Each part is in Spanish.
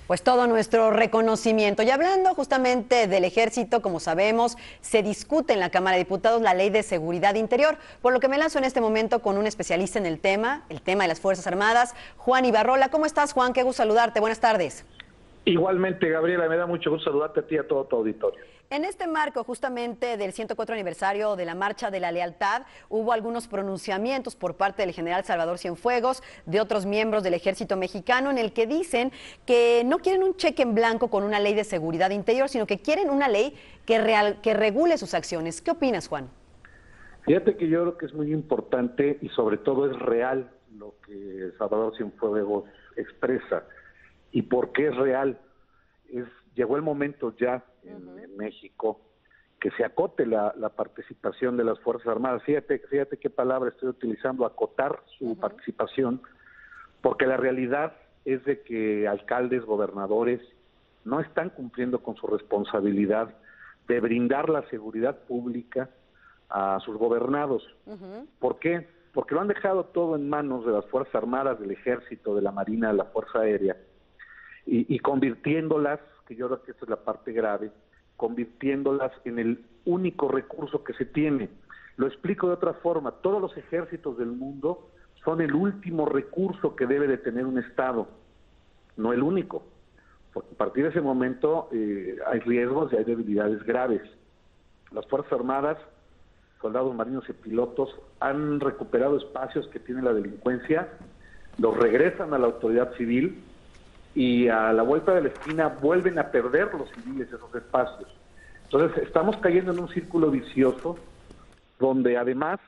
Pues todo nuestro reconocimiento. Y hablando justamente del ejército, como sabemos, se discute en la Cámara de Diputados la Ley de Seguridad Interior, por lo que me lanzo en este momento con un especialista en el tema de las Fuerzas Armadas, Juan Ibarrola. ¿Cómo estás, Juan? Qué gusto saludarte. Buenas tardes. Igualmente, Gabriela, me da mucho gusto saludarte a ti y a todo tu auditorio. En este marco justamente del 104 aniversario de la Marcha de la Lealtad, hubo algunos pronunciamientos por parte del general Salvador Cienfuegos, de otros miembros del ejército mexicano, en el que dicen que no quieren un cheque en blanco con una ley de seguridad interior, sino que quieren una ley que regule sus acciones. ¿Qué opinas, Juan? Fíjate que yo creo que es muy importante y sobre todo es real lo que Salvador Cienfuegos expresa. ¿Y por qué es real? Llegó el momento ya en México que se acote la participación de las Fuerzas Armadas. Fíjate qué palabra estoy utilizando, acotar su participación, porque la realidad es de que alcaldes, gobernadores no están cumpliendo con su responsabilidad de brindar la seguridad pública a sus gobernados. ¿Por qué? Porque lo han dejado todo en manos de las Fuerzas Armadas, del Ejército, de la Marina, de la Fuerza Aérea, y convirtiéndolas, que yo creo que esta es la parte grave, convirtiéndolas en el único recurso que se tiene. Lo explico de otra forma: todos los ejércitos del mundo son el último recurso que debe de tener un Estado, no el único, porque a partir de ese momento hay riesgos y hay debilidades graves. Las Fuerzas Armadas, soldados marinos y pilotos, han recuperado espacios que tiene la delincuencia, los regresan a la autoridad civil, y a la vuelta de la esquina vuelven a perder los civiles esos espacios. Entonces estamos cayendo en un círculo vicioso donde además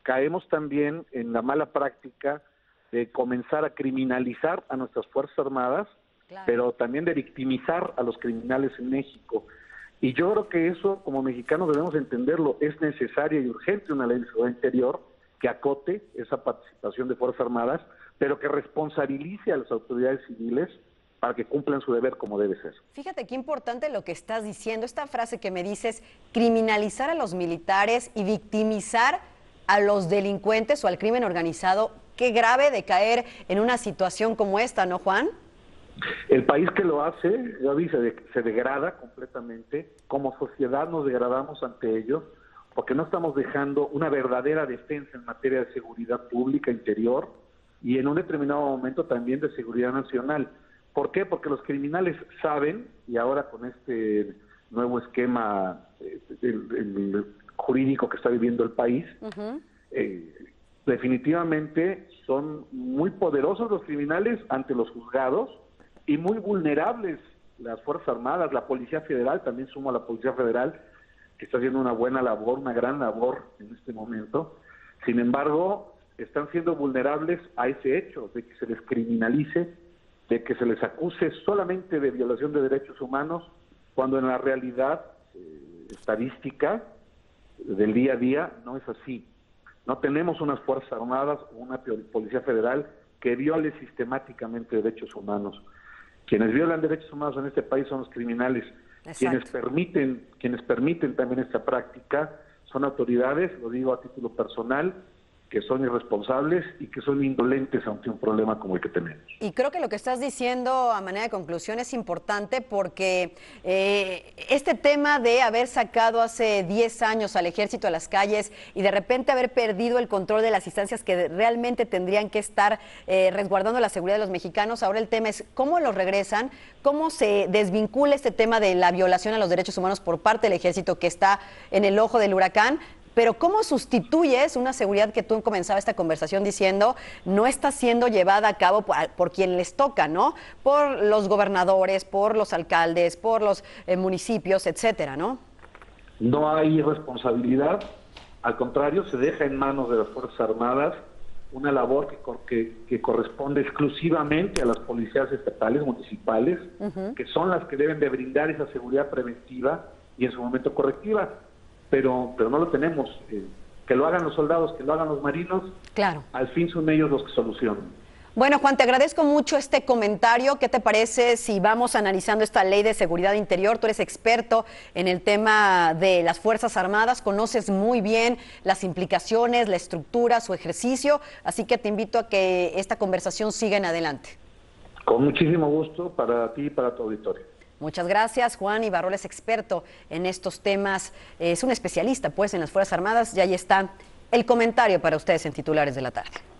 caemos también en la mala práctica de comenzar a criminalizar a nuestras Fuerzas Armadas, claro, pero también de victimizar a los criminales en México. Y yo creo que eso, como mexicanos, debemos entenderlo. Es necesaria y urgente una ley de seguridad interior que acote esa participación de Fuerzas Armadas, pero que responsabilice a las autoridades civiles para que cumplan su deber como debe ser. Fíjate qué importante lo que estás diciendo, esta frase que me dices, criminalizar a los militares y victimizar a los delincuentes o al crimen organizado. Qué grave de caer en una situación como esta, ¿no, Juan? El país que lo hace, Gaby, se degrada completamente. Como sociedad nos degradamos ante ello, porque no estamos dejando una verdadera defensa en materia de seguridad pública, interior, y en un determinado momento también de seguridad nacional. ¿Por qué? Porque los criminales saben, y ahora con este nuevo esquema el jurídico que está viviendo el país, definitivamente son muy poderosos los criminales ante los juzgados y muy vulnerables las Fuerzas Armadas, la Policía Federal, también sumo a la Policía Federal, que está haciendo una buena labor, una gran labor en este momento. Sin embargo, están siendo vulnerables a ese hecho de que se les criminalice, de que se les acuse solamente de violación de derechos humanos, cuando en la realidad estadística del día a día no es así. No tenemos unas Fuerzas Armadas o una Policía Federal que viole sistemáticamente derechos humanos. Quienes violan derechos humanos en este país son los criminales. Quienes permiten también esta práctica son autoridades, lo digo a título personal, que son irresponsables y que son indolentes ante un problema como el que tenemos. Y creo que lo que estás diciendo a manera de conclusión es importante porque este tema de haber sacado hace 10 años al ejército a las calles y de repente haber perdido el control de las instancias que realmente tendrían que estar resguardando la seguridad de los mexicanos, ahora el tema es cómo los regresan, cómo se desvincula este tema de la violación a los derechos humanos por parte del ejército que está en el ojo del huracán. Pero ¿cómo sustituyes una seguridad que tú comenzabas esta conversación diciendo no está siendo llevada a cabo por quien les toca, ¿no? Por los gobernadores, por los alcaldes, por los municipios, etcétera, ¿no? No hay responsabilidad, al contrario, se deja en manos de las Fuerzas Armadas una labor que corresponde exclusivamente a las policías estatales, municipales, que son las que deben de brindar esa seguridad preventiva y en su momento correctiva. Pero no lo tenemos. Que lo hagan los soldados, que lo hagan los marinos, claro. Al fin son ellos los que solucionan. Bueno, Juan, te agradezco mucho este comentario. ¿Qué te parece si vamos analizando esta ley de seguridad interior? Tú eres experto en el tema de las Fuerzas Armadas, conoces muy bien las implicaciones, la estructura, su ejercicio, así que te invito a que esta conversación siga en adelante. Con muchísimo gusto para ti y para tu auditorio. Muchas gracias. Juan Ibarrola es experto en estos temas, es un especialista pues en las Fuerzas Armadas y ahí está el comentario para ustedes en Titulares de la Tarde.